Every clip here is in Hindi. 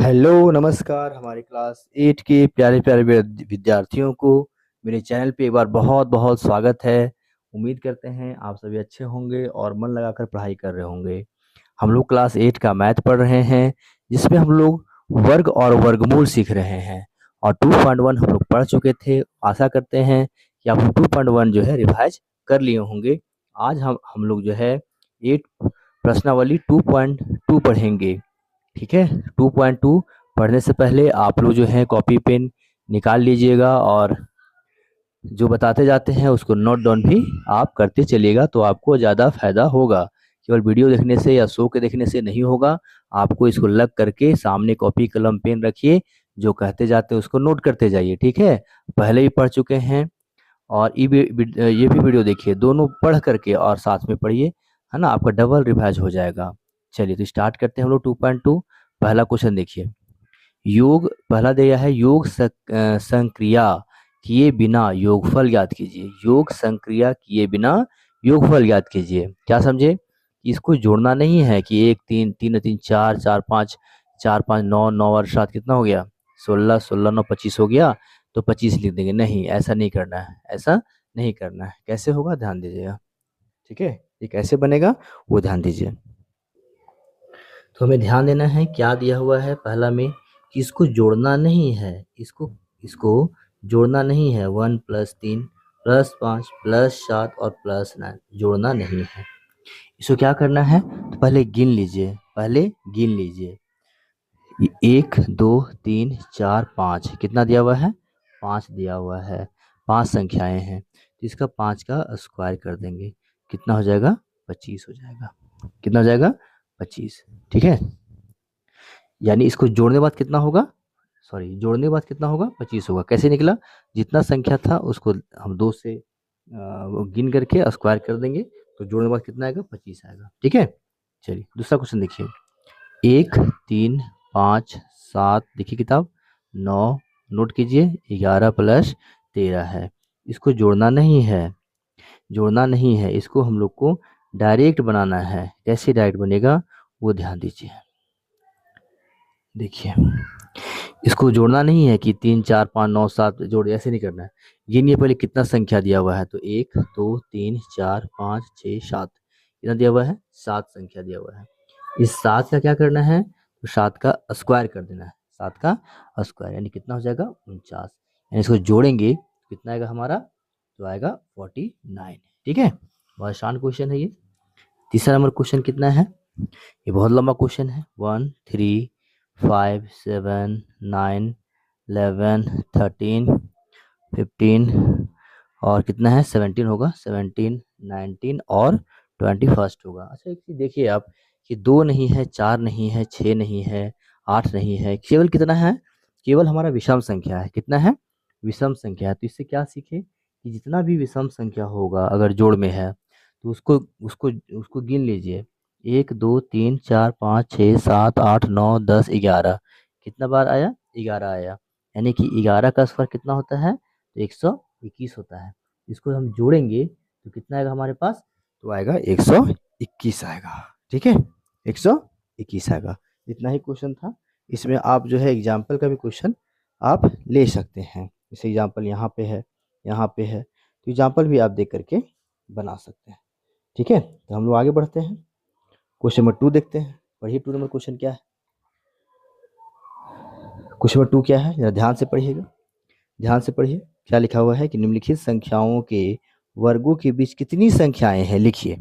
हेलो नमस्कार हमारे क्लास 8 के प्यारे प्यारे विद्यार्थियों को मेरे चैनल पे एक बार बहुत बहुत स्वागत है। उम्मीद करते हैं आप सभी अच्छे होंगे और मन लगाकर पढ़ाई कर रहे होंगे। हम लोग क्लास 8 का मैथ पढ़ रहे हैं, जिसमें हम लोग वर्ग और वर्गमूल सीख रहे हैं। और 2.1 हम लोग पढ़ चुके थे। आशा करते हैं कि आप 2.1 जो है रिवाइज कर लिए होंगे। आज हम लोग जो है 8 प्रश्नावली 2.2 पढ़ेंगे। ठीक है। 2.2 पढ़ने से पहले आप लोग जो है कॉपी पेन निकाल लीजिएगा और जो बताते जाते हैं उसको नोट डाउन भी आप करते चलिएगा, तो आपको ज़्यादा फायदा होगा। केवल वीडियो देखने से या शो के देखने से नहीं होगा, आपको इसको लग करके सामने कॉपी कलम पेन रखिए, जो कहते जाते हैं उसको नोट करते जाइए। ठीक है। पहले भी पढ़ चुके हैं और ये भी वीडियो देखिए, दोनों पढ़ करके और साथ में पढ़िए, है ना, आपका डबल रिवाइज हो जाएगा। चलिए तो स्टार्ट करते हैं हम लोग 2.2। पहला क्वेश्चन देखिए। योग पहला दिया है, योग संक्रिया किए बिना योगफल ज्ञात कीजिए। योग संक्रिया किए बिना योगफल ज्ञात कीजिए। क्या समझे? इसको जोड़ना नहीं है कि 1 3 3 3 4 4 5 4 5 9 9 और 7 कितना हो गया, 16 16 9 25 हो गया, तो 25 लिख देंगे। नहीं, ऐसा नहीं करना है, ऐसा नहीं करना है। कैसे होगा ध्यान दीजिएगा। ठीक है, ये कैसे बनेगा वो ध्यान दीजिए। तो हमें ध्यान देना है क्या दिया हुआ है पहला में, कि इसको जोड़ना नहीं है। इसको जोड़ना नहीं है। 1 + 3 + 5 + 7 और +9 जोड़ना नहीं है। इसको क्या करना है, तो पहले गिन लीजिए, पहले गिन लीजिए। 1 2 3 4 5 कितना दिया हुआ है, 5 दिया हुआ है। 5 संख्याएं हैं, तो इसका 5 का स्क्वायर कर देंगे, कितना हो जाएगा, 25 हो जाएगा। कितना हो जाएगा, 25। ठीक है। यानी इसको जोड़ने के बाद कितना होगा, सॉरी जोड़ने के बाद कितना होगा, 25 होगा। कैसे निकला, जितना संख्या था उसको हम 2 से वो गिन करके स्क्वायर कर देंगे, तो जोड़ने के बाद कितना आएगा, 25 आएगा। ठीक है। चलिए दूसरा क्वेश्चन देखिए। 1 3 5 7 देखिए किताब, 9 नोट कीजिए, 11 + 13 है। इसको जोड़ना नहीं है, जोड़ना नहीं है, इसको हम लोग को डायरेक्ट बनाना है। कैसे डायरेक्ट बनेगा वो ध्यान दीजिए। देखिए, इसको जोड़ना नहीं है कि 3 4 5 9 7 जोड़, ऐसे नहीं करना है। गिनिए पहले कितना संख्या दिया हुआ है, तो 1 2 3 4 5 6 7 कितना दिया हुआ है, 7 संख्या दिया हुआ है। इस 7 का क्या करना है, तो 7 का स्क्वायर कर देना है। 7 का स्क्वायर यानी कितना हो जाएगा, 49। यानी इसको जोड़ेंगे तो कितना आएगा हमारा, तो आएगा 49। ठीक है, बहुत आसान क्वेश्चन है ये। तीसरा नंबर क्वेश्चन कितना है, ये बहुत लंबा क्वेश्चन है। 1 3 5 7 9 11 13 15 और कितना है, 17 होगा। 17 19 और 21 होगा। अच्छा एक चीज देखिए आप, कि 2 नहीं है, 4 नहीं है, 6 नहीं है, 8 नहीं है, केवल कितना है, केवल हमारा विषम संख्या है। कितना है, विषम संख्या है। तो इससे क्या सीखे, कि जितना भी विषम संख्या होगा अगर जोड़ में है, तो उसको उसको उसको गिन लीजिए। 1 2 3 4 5 6 7 8 9 10 11 कितना बार आया, 11 आया। यानी कि 11 का स्क्वायर कितना होता है, तो 121 होता है। इसको हम जोड़ेंगे तो कितना आएगा हमारे पास, तो आएगा 121 आएगा। ठीक है, 121 आएगा। इतना ही क्वेश्चन था। इसमें आप जो है एग्जाम्पल का भी क्वेश्चन आप ले सकते हैं। जैसे एग्जाम्पल यहाँ पे है, यहाँ पे है, तो एग्जाम्पल भी आप देख करके बना सकते हैं। ठीक है, तो हम लोग आगे बढ़ते हैं। क्वेश्चन नंबर 2 देखते हैं। पढ़िए 2 नंबर क्वेश्चन क्या है। क्वेश्चन नंबर 2 क्या है, जरा ध्यान से पढ़िएगा, ध्यान से पढ़िए। क्या लिखा हुआ है कि निम्नलिखित संख्याओं के वर्गों के बीच कितनी संख्याएं हैं, लिखिए।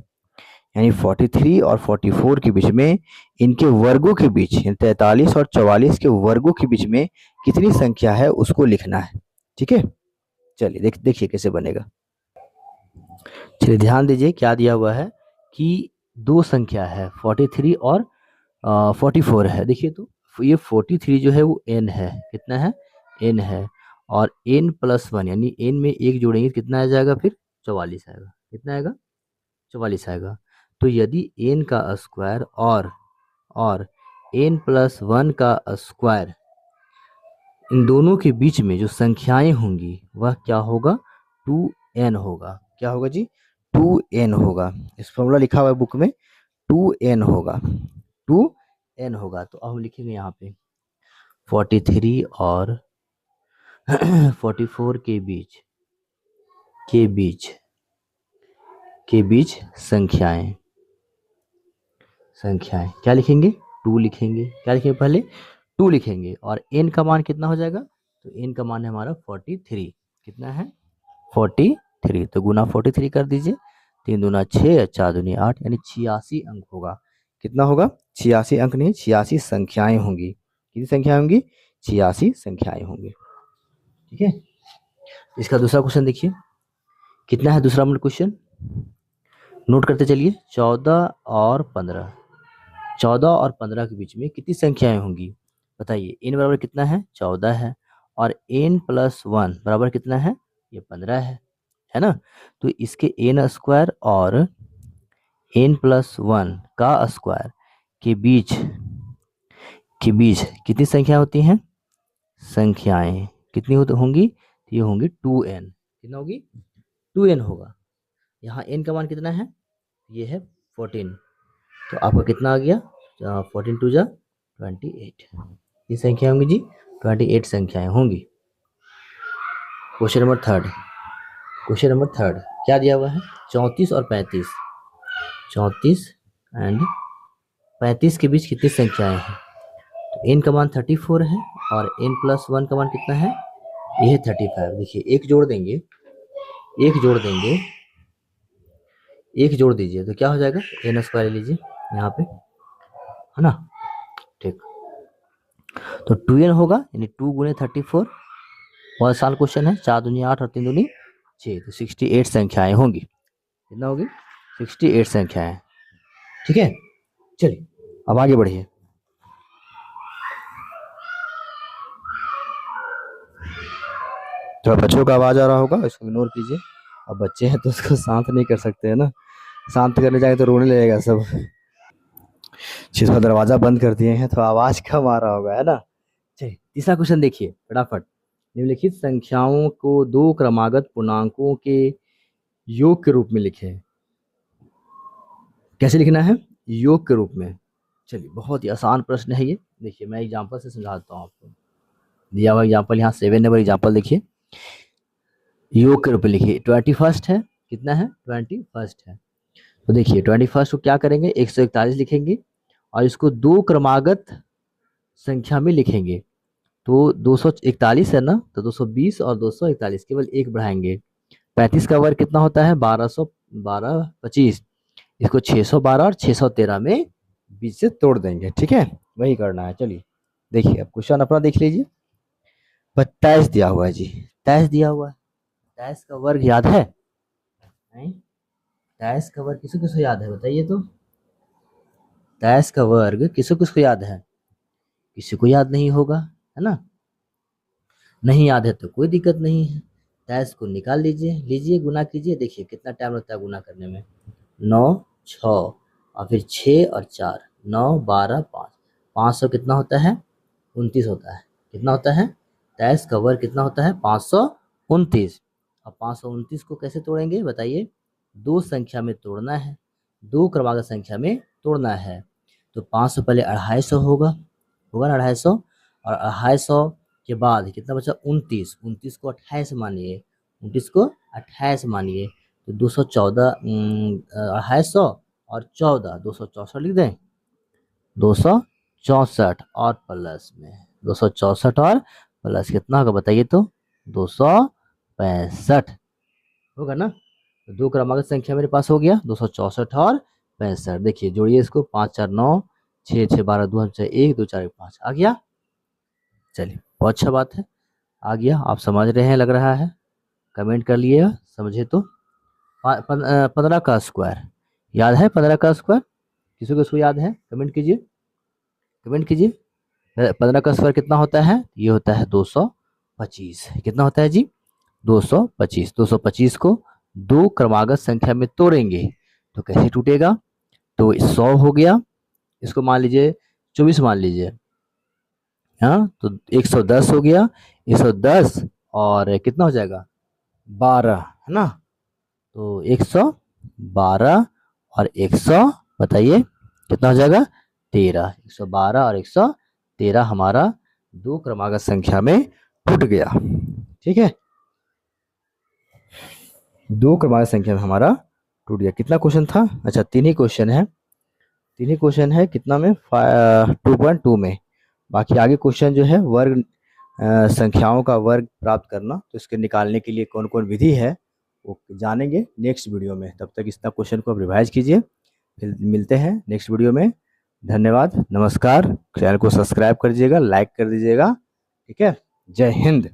यानी 43 और 44 के बीच में, इनके वर्गों के बीच, 43 और 44 के वर्गों के बीच में कितनी संख्या है उसको लिखना है। ठीक है। चलिए देखिए कैसे बनेगा। चलिए ध्यान दीजिए, क्या दिया हुआ है कि 2 संख्या है, 43 और 44 है। देखिए तो ये 43 जो है वो n है, कितना है, n है। और n + 1 यानी n में 1 जोड़ेंगे तो कितना आ जाएगा, फिर 44 आएगा। कितना आएगा, 44 आएगा। तो यदि n का स्क्वायर और n + 1 का स्क्वायर, इन दोनों के बीच में जो संख्याएं होंगी वह क्या होगा, 2n होगा। क्या होगा जी, 2n होगा। इस फॉर्मूला लिखा हुआ है बुक में, 2n होगा, 2n होगा। तो अब हम लिखेंगे यहाँ पे 43 और 44 के बीच संख्याएं क्या लिखेंगे? 2 लिखेंगे। क्या लिखेंगे? पहले 2 लिखेंगे और n का मान कितना हो जाएगा? तो n का मान है हमारा 43। कितना है? 43। तो गुना 43 कर दीजिए। 3 दूना 6, 4 दूनी 8, यानी 86 अंक होगा। कितना होगा? 86 अंक नहीं, 86 संख्याएं होंगी। कितनी संख्याएं होंगी? 86 संख्याएं होंगी। ठीक है। इसका दूसरा क्वेश्चन देखिए, कितना है दूसरा क्वेश्चन, नोट करते चलिए। 14 और 15 के बीच में कितनी संख्याएं होंगी? बताइए। n बराबर कितना है? 14 है। और n+1 बराबर कितना है? ये 15 है ना। तो इसके n स्क्वायर और n+1 का स्क्वायर के बीच कितनी संख्या होती हैं? संख्याएं कितनी होंगी? ये होंगी 2n। कितना होगी? 2n होगा। यहाँ n का मान कितना है? ये है 14। तो आपका कितना आ गया? 14 2 जा 28। ये संख्या होंगी जी, 28 संख्याएं होंगी। क्वेश्चन नंबर थर्ड क्या दिया हुआ है? 34 और 35। 34 एंड 35 के बीच कितनी संख्याएं हैं? तो n का मान 34 है और n+1 का मान कितना है? ये है 35। देखिए एक जोड़ देंगे, एक जोड़ दीजिए तो क्या हो जाएगा? n स्क्वायर लीजिए यहाँ पे, है ना। ठीक, तो 2n होगा, यानी 2 गुने 34। और आसान क्वेश्चन है। 4 दूनी 8 और 3 दूनी 6, तो 68 संख्याएं होंगी। कितना होगी? 68 संख्याएं। ठीक है, चलिए अब आगे बढ़िए। तो बच्चों का आवाज आ रहा होगा, इसको इग्नोर कीजिए। अब बच्चे हैं तो उसको शांत नहीं कर सकते हैं ना, शांत करने जाएंगे तो रोने लगेगा सब। जिसका दरवाजा बंद कर दिए हैं तो आवाज कम आ रहा होगा, है ना। चलिए तीसरा क्वेश्चन देखिए फटाफट। निम्नलिखित संख्याओं को 2 क्रमागत पूर्णांकों के योग के रूप में लिखें। कैसे लिखना है? योग के रूप में। चलिए बहुत ही आसान प्रश्न है ये। देखिए मैं एग्जांपल से समझाता हूँ आपको। दिया हुआ एग्जांपल यहाँ 7 नंबर एग्जांपल देखिए। योग के रूप में लिखिए। 21 है। कितना है? 21 है। तो देखिए 21 को क्या करेंगे? 141 लिखेंगे और इसको 2 क्रमागत संख्या में लिखेंगे। तो 241 है ना, तो 220 और 241 केवल एक बढ़ाएंगे। 35 का वर्ग कितना होता है? 1212 25। इसको 612 और 613 में बीच से तोड़ देंगे। ठीक है, वही करना है। चलिए देखिए अब क्वेश्चन अपना देख लीजिए। 27 दिया हुआ है जी, 23 दिया हुआ है। 23 का वर्ग याद है? नहीं, 23 का वर्ग किसको किसको याद है बताइए तो। 23 का वर्ग किसको किसको याद है? किसी को याद नहीं होगा, है ना। नहीं याद है तो कोई दिक्कत नहीं है। 23 को निकाल लीजिए गुना कीजिए। देखिए कितना टाइम लगता है गुना करने में। 9 6 और फिर 6 और 4, 9 12 5, 500 कितना होता है? 29 होता है। कितना होता है? 23 का वर्ग कितना होता है? 529। अब 529 को कैसे तोड़ेंगे बताइए? 2 संख्या में तोड़ना है, 2 क्रमागत संख्या में तोड़ना है। तो 500 पहले 250 होगा ना, 250। और 250 के बाद कितना बचा? 29। 29 को 28 मानिए, 29 को 28 मानिए। तो 214 250 और 14 264 लिख दें। 264 और प्लस में 264 और प्लस कितना होगा बताइए तो? 265 होगा ना। तो 2 क्रमागत संख्या मेरे पास हो गया 264 और 65। देखिए जोड़िए इसको। 5 4 9, 6 6 12 2 6 1 2 4 5 आ गया। चलिए बहुत अच्छा बात है, आ गया। आप समझ रहे हैं लग रहा है, कमेंट कर लिए समझे तो। 15 का स्क्वायर याद है? 15 का स्क्वायर किसी को इसको याद है? कमेंट कीजिए, 15 का स्क्वायर कितना होता है? ये होता है 225। कितना होता है जी? 225। 225 को 2 क्रमागत संख्या में तोड़ेंगे तो कैसे टूटेगा? तो 100 हो गया, इसको मान लीजिए 24 मान लीजिए। हाँ, तो 110 हो गया। 110 और कितना हो जाएगा? 12, है ना। तो 112 और 100 बताइए कितना हो जाएगा? 13। 112 और 113 हमारा 2 क्रमागत संख्या में टूट गया। ठीक है, 2 क्रमागत संख्या में हमारा टूट गया। कितना क्वेश्चन था? अच्छा, 3 ही क्वेश्चन है, 3 ही क्वेश्चन है। कितना में? 2.2 में। बाकी आगे क्वेश्चन जो है वर्ग संख्याओं का वर्ग प्राप्त करना, तो इसके निकालने के लिए कौन कौन विधि है वो जानेंगे नेक्स्ट वीडियो में। तब तक इस क्वेश्चन को आप रिवाइज कीजिए, फिर मिलते हैं नेक्स्ट वीडियो में। धन्यवाद, नमस्कार। चैनल को सब्सक्राइब कर दीजिएगा, लाइक कर दीजिएगा। ठीक है, जय हिंद।